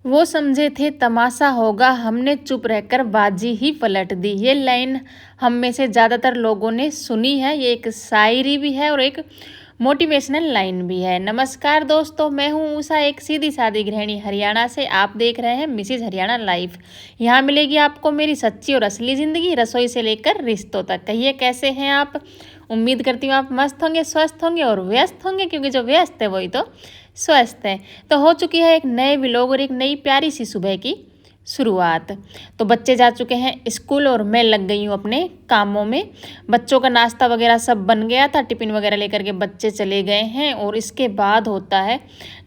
वो समझे थे तमाशा होगा, हमने चुप रहकर बाजी ही पलट दी। ये लाइन हम में से ज़्यादातर लोगों ने सुनी है। ये एक शायरी भी है और एक मोटिवेशनल लाइन भी है। नमस्कार दोस्तों, मैं हूँ उषा, एक सीधी सादी गृहिणी हरियाणा से। आप देख रहे हैं मिसेज हरियाणा लाइफ। यहाँ मिलेगी आपको मेरी सच्ची और असली ज़िंदगी, रसोई से लेकर रिश्तों तक। कहिए कैसे हैं आप? उम्मीद करती हूँ आप मस्त होंगे, स्वस्थ होंगे और व्यस्त होंगे, क्योंकि जो व्यस्त है वही तो स्वस्थ है। तो हो चुकी है एक नए व्लॉग और एक नई प्यारी सी सुबह की शुरुआत। तो बच्चे जा चुके हैं स्कूल और मैं लग गई हूँ अपने कामों में। बच्चों का नाश्ता वगैरह सब बन गया था, टिफ़िन वगैरह लेकर के बच्चे चले गए हैं और इसके बाद होता है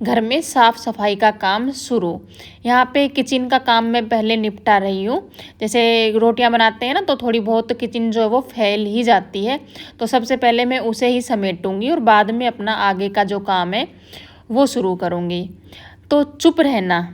घर में साफ़ सफाई का काम शुरू। यहाँ पे किचन का काम मैं पहले निपटा रही हूँ। जैसे रोटियाँ बनाते हैं ना, तो थोड़ी बहुत किचन जो है वो फैल ही जाती है, तो सबसे पहले मैं उसे ही समेटूँगी और बाद में अपना आगे का जो काम है वो शुरू करूँगी। तो चुप रहना,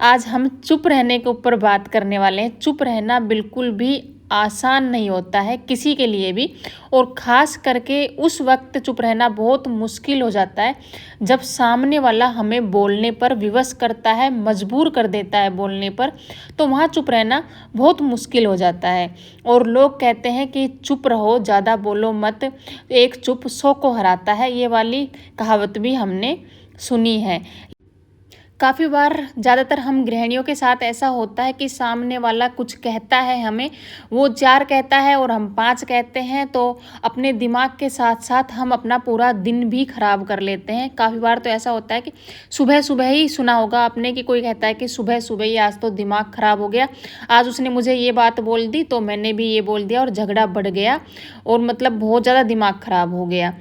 आज हम चुप रहने के ऊपर बात करने वाले हैं। चुप रहना बिल्कुल भी आसान नहीं होता है किसी के लिए भी, और ख़ास करके उस वक्त चुप रहना बहुत मुश्किल हो जाता है जब सामने वाला हमें बोलने पर विवश करता है, मजबूर कर देता है बोलने पर। तो वहाँ चुप रहना बहुत मुश्किल हो जाता है। और लोग कहते हैं कि चुप रहो, ज़्यादा बोलो मत, एक चुप 100 को हराता है। ये वाली कहावत भी हमने सुनी है। काफ़ी बार ज़्यादातर हम गृहिणियों के साथ ऐसा होता है कि सामने वाला कुछ कहता है हमें, वो 4 कहता है और हम 5 कहते हैं, तो अपने दिमाग के साथ साथ हम अपना पूरा दिन भी खराब कर लेते हैं। काफ़ी बार तो ऐसा होता है कि सुबह सुबह ही सुना होगा आपने कि कोई कहता है कि सुबह सुबह ही आज तो दिमाग ख़राब हो गया, आज उसने मुझे ये बात बोल दी तो मैंने भी ये बोल दिया और झगड़ा बढ़ गया और मतलब बहुत ज़्यादा दिमाग ख़राब हो गया।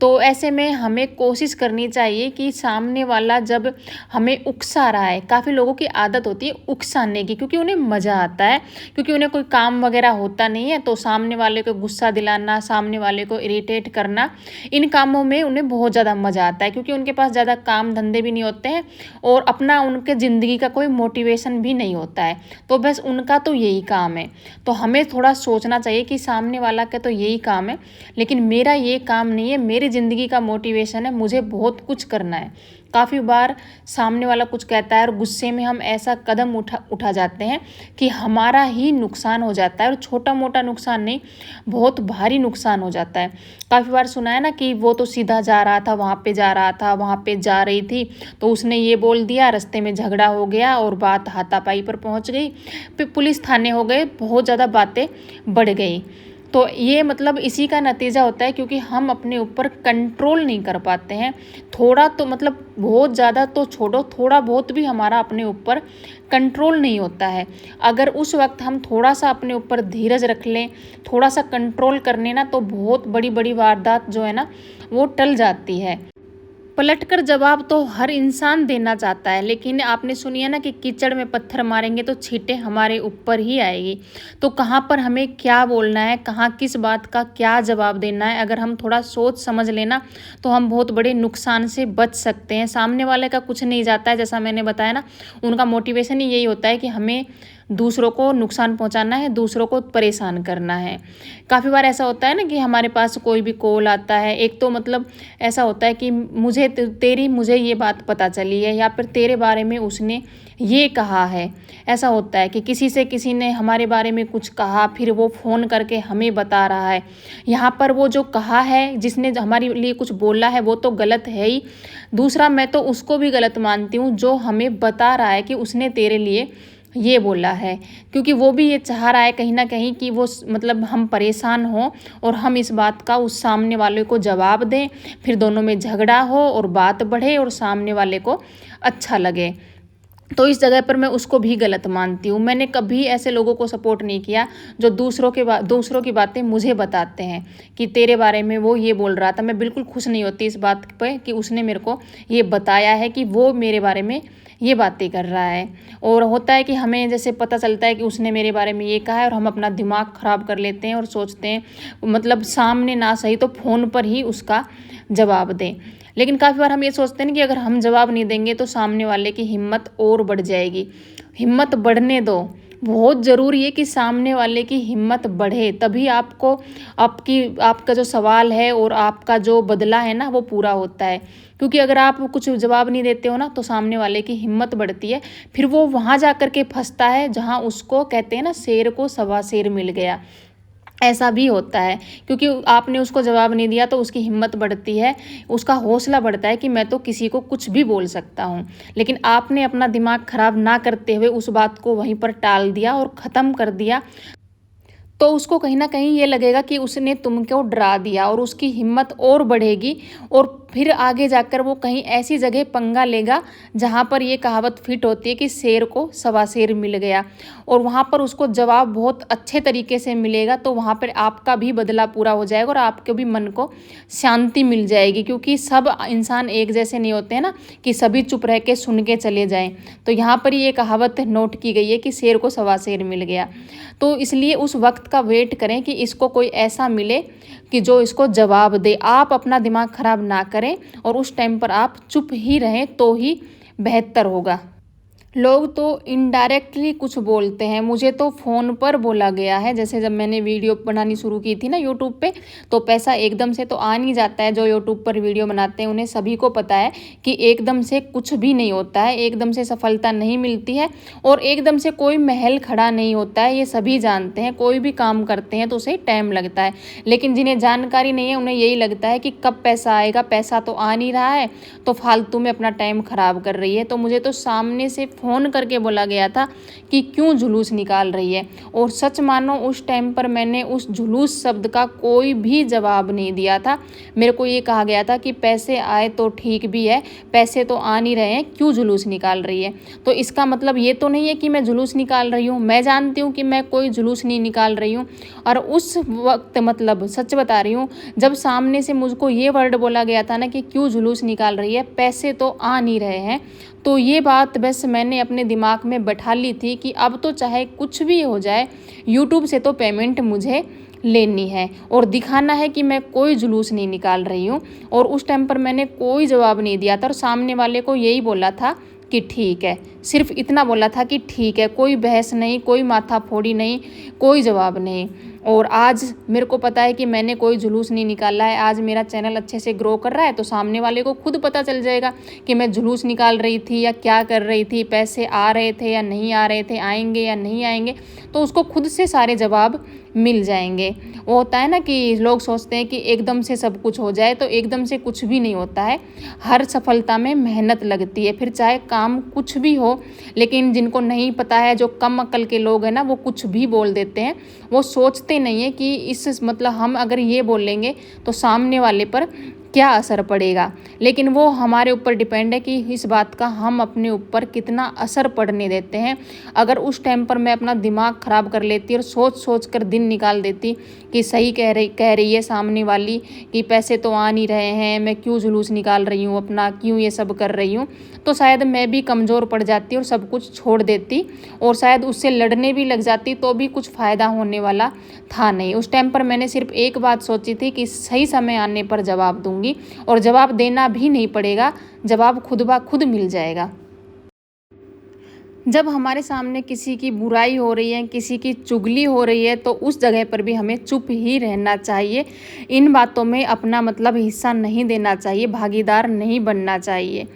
तो ऐसे में हमें कोशिश करनी चाहिए कि सामने वाला जब हमें उकसा रहा है, काफ़ी लोगों की आदत होती है उकसाने की, क्योंकि उन्हें मज़ा आता है, क्योंकि उन्हें कोई काम वगैरह होता नहीं है, तो सामने वाले को गुस्सा दिलाना, सामने वाले को इरिटेट करना, इन कामों में उन्हें बहुत ज़्यादा मज़ा आता है, क्योंकि उनके पास ज़्यादा काम धंधे भी नहीं होते हैं और अपना उनके ज़िंदगी का कोई मोटिवेशन भी नहीं होता है, तो बस उनका तो यही काम है। तो हमें थोड़ा सोचना चाहिए कि सामने वाला का तो यही काम है, लेकिन मेरा ये काम नहीं है, मेरी ज़िंदगी का मोटिवेशन है, मुझे बहुत कुछ करना है। काफ़ी बार सामने वाला कुछ कहता है और गुस्से में हम ऐसा कदम उठा जाते हैं कि हमारा ही नुकसान हो जाता है, और छोटा मोटा नुकसान नहीं, बहुत भारी नुकसान हो जाता है। काफ़ी बार सुना है ना कि वो तो सीधा जा रहा था, वहाँ पे जा रहा था, वहाँ पे जा रही थी, तो उसने ये बोल दिया, रास्ते में झगड़ा हो गया और बात हाथापाई पर पहुँच गई, फिर पुलिस थाने हो गए, बहुत ज़्यादा बातें बढ़ गई। तो ये मतलब इसी का नतीजा होता है, क्योंकि हम अपने ऊपर कंट्रोल नहीं कर पाते हैं। थोड़ा तो मतलब बहुत ज़्यादा तो छोड़ो, थोड़ा बहुत भी हमारा अपने ऊपर कंट्रोल नहीं होता है। अगर उस वक्त हम थोड़ा सा अपने ऊपर धीरज रख लें, थोड़ा सा कंट्रोल कर लें ना, तो बहुत बड़ी बड़ी वारदात जो है ना वो टल जाती है। पलटकर जवाब तो हर इंसान देना चाहता है, लेकिन आपने सुनी है ना कि कीचड़ में पत्थर मारेंगे तो छींटे हमारे ऊपर ही आएगी। तो कहाँ पर हमें क्या बोलना है, कहाँ किस बात का क्या जवाब देना है, अगर हम थोड़ा सोच समझ लेना तो हम बहुत बड़े नुकसान से बच सकते हैं। सामने वाले का कुछ नहीं जाता है, जैसा मैंने बताया ना, उनका मोटिवेशन ही यही होता है कि हमें दूसरों को नुकसान पहुंचाना है, दूसरों को परेशान करना है। काफ़ी बार ऐसा होता है ना कि हमारे पास कोई भी कॉल आता है, एक तो मतलब ऐसा होता है कि मुझे ये बात पता चली है, या फिर तेरे बारे में उसने ये कहा है। ऐसा होता है कि किसी ने हमारे बारे में कुछ कहा, फिर वो फ़ोन करके हमें बता रहा है। यहाँ पर वो जो कहा है, जिसने हमारे लिए कुछ बोला है, वो तो गलत है ही। दूसरा, मैं तो उसको भी गलत मानती हूँ जो हमें बता रहा है कि उसने तेरे लिए ये बोला है, क्योंकि वो भी ये चाह रहा है कहीं ना कहीं कि वो मतलब हम परेशान हों और हम इस बात का उस सामने वाले को जवाब दें, फिर दोनों में झगड़ा हो और बात बढ़े और सामने वाले को अच्छा लगे। तो इस जगह पर मैं उसको भी गलत मानती हूँ। मैंने कभी ऐसे लोगों को सपोर्ट नहीं किया जो दूसरों की बातें मुझे बताते हैं कि तेरे बारे में वो ये बोल रहा था। मैं बिल्कुल खुश नहीं होती इस बात पे कि उसने मेरे को ये बताया है कि वो मेरे बारे में ये बातें कर रहा है। और होता है कि हमें जैसे पता चलता है कि उसने मेरे बारे में ये कहा है, और हम अपना दिमाग ख़राब कर लेते हैं और सोचते हैं मतलब सामने ना सही तो फ़ोन पर ही उसका जवाब दें। लेकिन काफ़ी बार हम ये सोचते हैं कि अगर हम जवाब नहीं देंगे तो सामने वाले की हिम्मत और बढ़ जाएगी। हिम्मत बढ़ने दो, बहुत ज़रूरी है कि सामने वाले की हिम्मत बढ़े, तभी आपको आपका जो सवाल है और आपका जो बदला है ना वो पूरा होता है। क्योंकि अगर आप कुछ जवाब नहीं देते हो ना तो सामने वाले की हिम्मत बढ़ती है, फिर वो वहाँ जा कर के फंसता है जहाँ उसको कहते हैं ना शेर को सवा शेर मिल गया। ऐसा भी होता है, क्योंकि आपने उसको जवाब नहीं दिया तो उसकी हिम्मत बढ़ती है, उसका हौसला बढ़ता है कि मैं तो किसी को कुछ भी बोल सकता हूँ। लेकिन आपने अपना दिमाग खराब ना करते हुए उस बात को वहीं पर टाल दिया और ख़त्म कर दिया, तो उसको कहीं न कहीं ये लगेगा कि उसने तुमको डरा दिया और उसकी हिम्मत और बढ़ेगी, और फिर आगे जाकर वो कहीं ऐसी जगह पंगा लेगा जहाँ पर ये कहावत फिट होती है कि शेर को सवा शेर मिल गया, और वहाँ पर उसको जवाब बहुत अच्छे तरीके से मिलेगा, तो वहाँ पर आपका भी बदला पूरा हो जाएगा और आपके भी मन को शांति मिल जाएगी। क्योंकि सब इंसान एक जैसे नहीं होते हैं ना कि सभी चुप रह के सुन के चले जाएँ। तो यहाँ पर ये कहावत नोट की गई है कि शेर को सवा शेर मिल गया। तो इसलिए उस वक्त का वेट करें कि इसको कोई ऐसा मिले कि जो इसको जवाब दे। आप अपना दिमाग खराब ना करें और उस टाइम पर आप चुप ही रहें तो ही बेहतर होगा। लोग तो इनडायरेक्टली कुछ बोलते हैं, मुझे तो फ़ोन पर बोला गया है। जैसे जब मैंने वीडियो बनानी शुरू की थी ना यूट्यूब पे, तो पैसा एकदम से तो आ नहीं जाता है। जो यूट्यूब पर वीडियो बनाते हैं उन्हें सभी को पता है कि एकदम से कुछ भी नहीं होता है, एकदम से सफलता नहीं मिलती है और एकदम से कोई महल खड़ा नहीं होता है। ये सभी जानते हैं, कोई भी काम करते हैं तो उसे टाइम लगता है। लेकिन जिन्हें जानकारी नहीं है उन्हें यही लगता है कि कब पैसा आएगा, पैसा तो आ नहीं रहा है तो फालतू में अपना टाइम ख़राब कर रही है। तो मुझे तो सामने से फ़ोन करके बोला गया था कि क्यों जुलूस निकाल रही है, और सच मानो उस टाइम पर मैंने उस जुलूस शब्द का कोई भी जवाब नहीं दिया था। मेरे को ये कहा गया था कि पैसे आए तो ठीक भी है, पैसे तो आ नहीं रहे हैं, क्यों जुलूस निकाल रही है। तो इसका मतलब ये तो नहीं है कि मैं जुलूस निकाल रही हूँ, मैं जानती हूँ कि मैं कोई जुलूस नहीं निकाल रही हूँ। और उस वक्त मतलब सच बता रही हूँ, जब सामने से मुझको ये वर्ड बोला गया था ना कि क्यों जुलूस निकाल रही है, पैसे तो आ नहीं रहे हैं, तो ये बात बस मैंने अपने दिमाग में बैठा ली थी कि अब तो चाहे कुछ भी हो जाए, यूट्यूब से तो पेमेंट मुझे लेनी है और दिखाना है कि मैं कोई जुलूस नहीं निकाल रही हूँ। और उस टाइम पर मैंने कोई जवाब नहीं दिया था और सामने वाले को यही बोला था कि ठीक है, सिर्फ इतना बोला था कि ठीक है, कोई बहस नहीं, कोई माथाफोड़ी नहीं, कोई जवाब नहीं। और आज मेरे को पता है कि मैंने कोई जुलूस नहीं निकाला है। आज मेरा चैनल अच्छे से ग्रो कर रहा है तो सामने वाले को खुद पता चल जाएगा कि मैं जुलूस निकाल रही थी या क्या कर रही थी, पैसे आ रहे थे या नहीं आ रहे थे, आएंगे या नहीं आएंगे, तो उसको खुद से सारे जवाब मिल जाएंगे। वो होता है ना कि लोग सोचते हैं कि एकदम से सब कुछ हो जाए, तो एकदम से कुछ भी नहीं होता है। हर सफलता में मेहनत लगती है, फिर चाहे काम कुछ भी हो। लेकिन जिनको नहीं पता है, जो कम अक्ल के लोग हैं ना, वो कुछ भी बोल देते हैं। वो सोचते नहीं है कि इस मतलब हम अगर ये बोलेंगे तो सामने वाले पर क्या असर पड़ेगा। लेकिन वो हमारे ऊपर डिपेंड है कि इस बात का हम अपने ऊपर कितना असर पड़ने देते हैं। अगर उस टाइम पर मैं अपना दिमाग ख़राब कर लेती और सोच सोच कर दिन निकाल देती कि सही कह रही है सामने वाली कि पैसे तो आ नहीं रहे हैं, मैं क्यों जुलूस निकाल रही हूँ अपना, क्यों ये सब कर रही हूँ, तो शायद मैं भी कमज़ोर पड़ जाती और सब कुछ छोड़ देती और शायद उससे लड़ने भी लग जाती, तो भी कुछ फ़ायदा होने वाला था नहीं। उस टाइम पर मैंने सिर्फ एक बात सोची थी कि सही समय आने पर जवाब दूंगी और जवाब देना भी नहीं पड़ेगा, जवाब खुद ब खुद मिल जाएगा। जब हमारे सामने किसी की बुराई हो रही है, किसी की चुगली हो रही है, तो उस जगह पर भी हमें चुप ही रहना चाहिए। इन बातों में अपना मतलब हिस्सा नहीं देना चाहिए, भागीदार नहीं बनना चाहिए,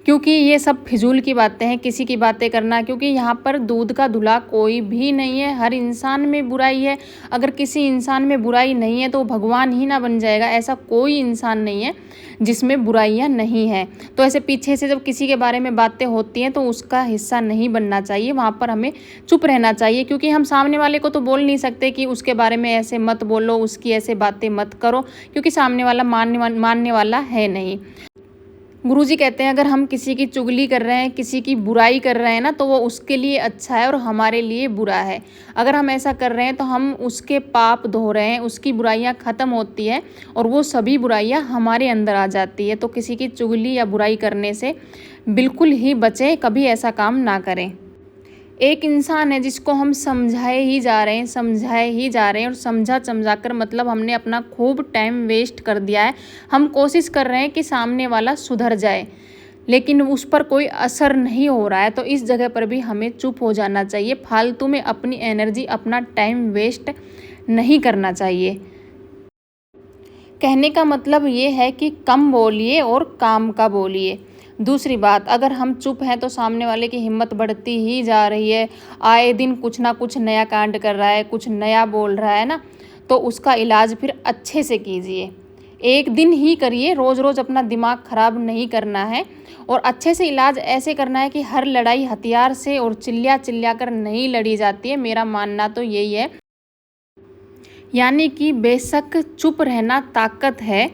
क्योंकि ये सब फिजूल की बातें हैं, किसी की बातें करना। क्योंकि यहाँ पर दूध का धुला कोई भी नहीं है, हर इंसान में बुराई है। अगर किसी इंसान में बुराई नहीं है तो वो भगवान ही ना बन जाएगा। ऐसा कोई इंसान नहीं है जिसमें बुराइयाँ नहीं हैं। तो ऐसे पीछे से जब किसी के बारे में बातें होती हैं तो उसका हिस्सा नहीं बनना चाहिए, वहाँ पर हमें चुप रहना चाहिए। क्योंकि हम सामने वाले को तो बोल नहीं सकते कि उसके बारे में ऐसे मत बोलो, उसकी ऐसे बातें मत करो, क्योंकि सामने वाला मानने वाला है नहीं। गुरुजी कहते हैं अगर हम किसी की चुगली कर रहे हैं, किसी की बुराई कर रहे हैं ना, तो वो उसके लिए अच्छा है और हमारे लिए बुरा है। अगर हम ऐसा कर रहे हैं तो हम उसके पाप धो रहे हैं, उसकी बुराइयां ख़त्म होती है और वो सभी बुराइयां हमारे अंदर आ जाती है। तो किसी की चुगली या बुराई करने से बिल्कुल ही बचें, कभी ऐसा काम ना करें। एक इंसान है जिसको हम समझाए ही जा रहे हैं और समझा कर मतलब हमने अपना खूब टाइम वेस्ट कर दिया है। हम कोशिश कर रहे हैं कि सामने वाला सुधर जाए, लेकिन उस पर कोई असर नहीं हो रहा है, तो इस जगह पर भी हमें चुप हो जाना चाहिए। फालतू में अपनी एनर्जी, अपना टाइम वेस्ट नहीं करना चाहिए। कहने का मतलब ये है कि कम बोलिए और काम का बोलिए। दूसरी बात, अगर हम चुप हैं तो सामने वाले की हिम्मत बढ़ती ही जा रही है, आए दिन कुछ ना कुछ नया कांड कर रहा है, कुछ नया बोल रहा है ना, तो उसका इलाज फिर अच्छे से कीजिए। एक दिन ही करिए, रोज़ रोज़ अपना दिमाग ख़राब नहीं करना है। और अच्छे से इलाज ऐसे करना है कि हर लड़ाई हथियार से और चिल्ला चिल्ला कर नहीं लड़ी जाती है। मेरा मानना तो यही है। यानी कि बेशक चुप रहना ताकत है,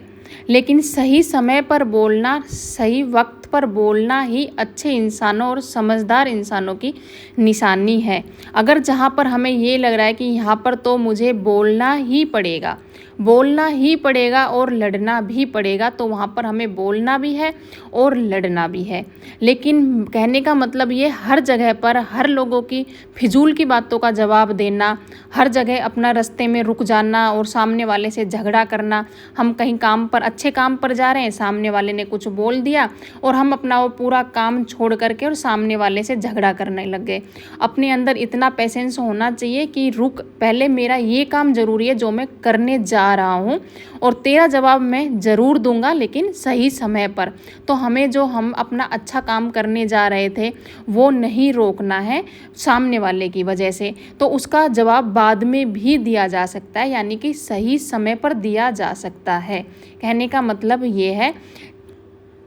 लेकिन सही समय पर बोलना, सही वक्त पर बोलना ही अच्छे इंसानों और समझदार इंसानों की निशानी है। अगर जहाँ पर हमें ये लग रहा है कि यहाँ पर तो मुझे बोलना ही पड़ेगा, बोलना ही पड़ेगा और लड़ना भी पड़ेगा, तो वहाँ पर हमें बोलना भी है और लड़ना भी है। लेकिन कहने का मतलब ये, हर जगह पर हर लोगों की फिजूल की बातों का जवाब देना, हर जगह अपना रास्ते में रुक जाना और सामने वाले से झगड़ा करना। हम कहीं काम पर, अच्छे काम पर जा रहे हैं, सामने वाले ने कुछ बोल दिया और हम अपना वो पूरा काम छोड़ करके और सामने वाले से झगड़ा करने लग गए। अपने अंदर इतना पेशेंस होना चाहिए कि रुक, पहले मेरा ये काम ज़रूरी है जो मैं करने जा रहा हूँ, और तेरा जवाब मैं ज़रूर दूंगा, लेकिन सही समय पर। तो हमें जो हम अपना अच्छा काम करने जा रहे थे वो नहीं रोकना है सामने वाले की वजह से, तो उसका जवाब बाद में भी दिया जा सकता है, यानी कि सही समय पर दिया जा सकता है। कहने का मतलब ये है,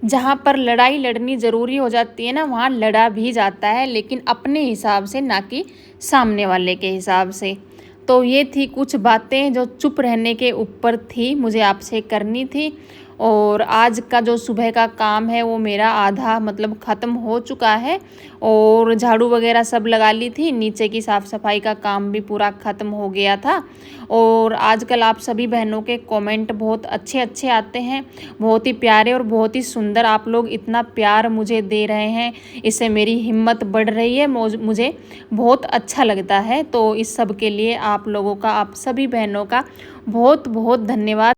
जहाँ पर लड़ाई लड़नी ज़रूरी हो जाती है ना, वहाँ लड़ा भी जाता है, लेकिन अपने हिसाब से, ना कि सामने वाले के हिसाब से। तो ये थी कुछ बातें जो चुप रहने के ऊपर थी, मुझे आपसे करनी थी। और आज का जो सुबह का काम है वो मेरा आधा मतलब ख़त्म हो चुका है, और झाड़ू वगैरह सब लगा ली थी, नीचे की साफ़ सफाई का काम भी पूरा ख़त्म हो गया था। और आजकल आप सभी बहनों के कमेंट बहुत अच्छे अच्छे आते हैं, बहुत ही प्यारे और बहुत ही सुंदर। आप लोग इतना प्यार मुझे दे रहे हैं, इससे मेरी हिम्मत बढ़ रही है, मुझे बहुत अच्छा लगता है। तो इस सब के लिए आप लोगों का, आप सभी बहनों का बहुत बहुत धन्यवाद।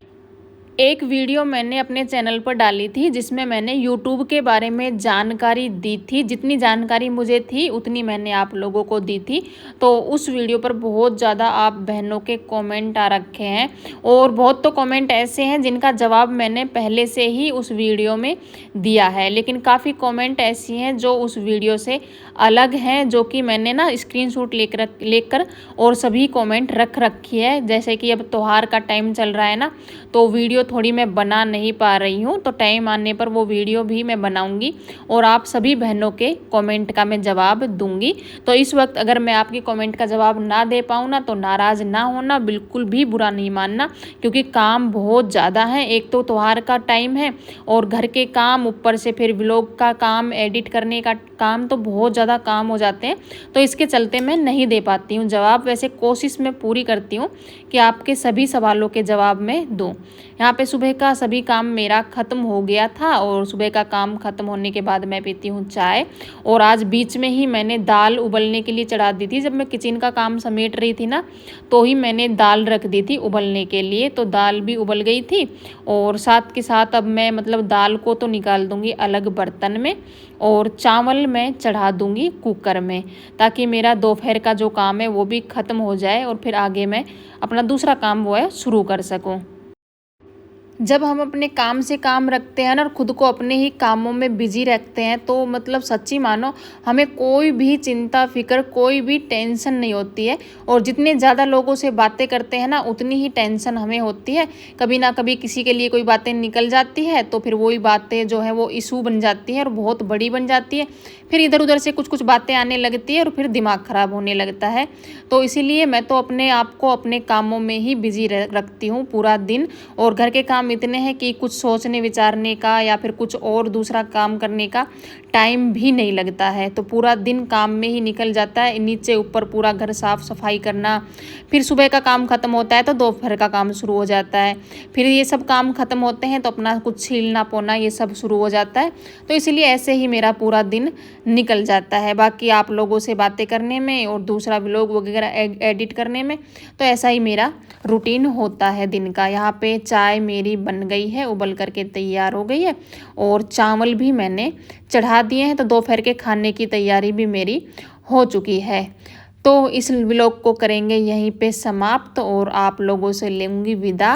एक वीडियो मैंने अपने चैनल पर डाली थी जिसमें मैंने यूट्यूब के बारे में जानकारी दी थी, जितनी जानकारी मुझे थी उतनी मैंने आप लोगों को दी थी। तो उस वीडियो पर बहुत ज़्यादा आप बहनों के कमेंट आ रखे हैं, और बहुत तो कमेंट ऐसे हैं जिनका जवाब मैंने पहले से ही उस वीडियो में दिया है, लेकिन काफ़ी कमेंट ऐसी हैं जो उस वीडियो से अलग हैं, जो कि मैंने ना स्क्रीनशॉट लेकर और सभी कमेंट रख रखी है। जैसे कि अब त्योहार का टाइम चल रहा है ना, तो वीडियो थोड़ी मैं बना नहीं पा रही हूँ, तो टाइम आने पर वो वीडियो भी मैं बनाऊंगी और आप सभी बहनों के कमेंट का मैं जवाब दूंगी। तो इस वक्त अगर मैं आपकी कमेंट का जवाब ना दे पाऊँ ना, तो नाराज़ ना होना, बिल्कुल भी बुरा नहीं मानना, क्योंकि काम बहुत ज़्यादा है। एक तो त्योहार का टाइम है और घर के काम, ऊपर से फिर व्लॉग का काम, एडिट करने का काम, तो बहुत ज़्यादा काम हो जाते हैं, तो इसके चलते मैं नहीं दे पाती हूँ जवाब। वैसे कोशिश मैं पूरी करती हूँ कि आपके सभी सवालों के जवाब मैं दूँ। यहाँ पे सुबह का सभी काम मेरा ख़त्म हो गया था, और सुबह का काम ख़त्म होने के बाद मैं पीती हूँ चाय। और आज बीच में ही मैंने दाल उबलने के लिए चढ़ा दी थी, जब मैं किचन का काम समेट रही थी ना, तो ही मैंने दाल रख दी थी उबलने के लिए, तो दाल भी उबल गई थी। और साथ के साथ अब मैं मतलब दाल को तो निकाल दूँगी अलग बर्तन में, और चावल मैं चढ़ा दूँगी कुकर में, ताकि मेरा दोपहर का जो काम है वो भी ख़त्म हो जाए, और फिर आगे मैं अपना दूसरा काम वो है शुरू कर सकूँ। जब हम अपने काम से काम रखते हैं ना, और खुद को अपने ही कामों में बिजी रखते हैं, तो मतलब सच्ची मानो हमें कोई भी चिंता फिक्र, कोई भी टेंशन नहीं होती है। और जितने ज़्यादा लोगों से बातें करते हैं ना, उतनी ही टेंशन हमें होती है। कभी ना कभी किसी के लिए कोई बातें निकल जाती है, तो फिर वही बातें जो है वो इशू बन जाती है और बहुत बड़ी बन जाती है। फिर इधर उधर से कुछ कुछ बातें आने लगती है और फिर दिमाग ख़राब होने लगता है। तो इसीलिए मैं तो अपने आप को अपने कामों में ही बिजी रखती हूँ पूरा दिन। और घर के काम इतने हैं कि कुछ सोचने विचारने का या फिर कुछ और दूसरा काम करने का टाइम भी नहीं लगता है। तो पूरा दिन काम में ही निकल जाता है, नीचे ऊपर पूरा घर साफ़ सफाई करना, फिर सुबह का काम ख़त्म होता है तो दोपहर का काम शुरू हो जाता है, फिर ये सब काम ख़त्म होते हैं तो अपना कुछ छीलना पोना ये सब शुरू हो जाता है। तो इसलिए ऐसे ही मेरा पूरा दिन निकल जाता है। बाकी आप लोगों से बातें करने में और दूसरा व्लॉग वगैरह एडिट करने में, तो ऐसा ही मेरा रूटीन होता है दिन का। यहाँ पे चाय मेरी बन गई है, उबल करके तैयार हो गई है, और चावल भी मैंने चढ़ा दिए हैं। तो दोपहर के खाने की तैयारी भी मेरी हो चुकी है। तो इस व्लॉग को करेंगे यहीं पे समाप्त और आप लोगों से लूँगी विदा।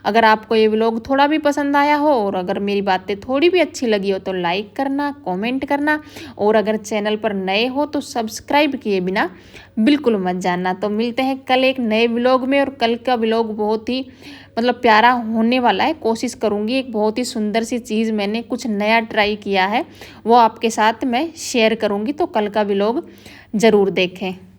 अगर आपको ये व्लॉग थोड़ा भी पसंद आया हो और अगर मेरी बातें थोड़ी भी अच्छी लगी हो तो लाइक करना, कमेंट करना, और अगर चैनल पर नए हो तो सब्सक्राइब किए बिना बिल्कुल मत जाना। तो मिलते हैं कल एक नए व्लॉग में, और कल का व्लॉग बहुत ही प्यारा होने वाला है। कोशिश करूँगी एक बहुत ही सुंदर सी चीज़ मैंने कुछ नया ट्राई किया है वो आपके साथ मैं शेयर करूँगी। तो कल का व्लॉग ज़रूर देखें।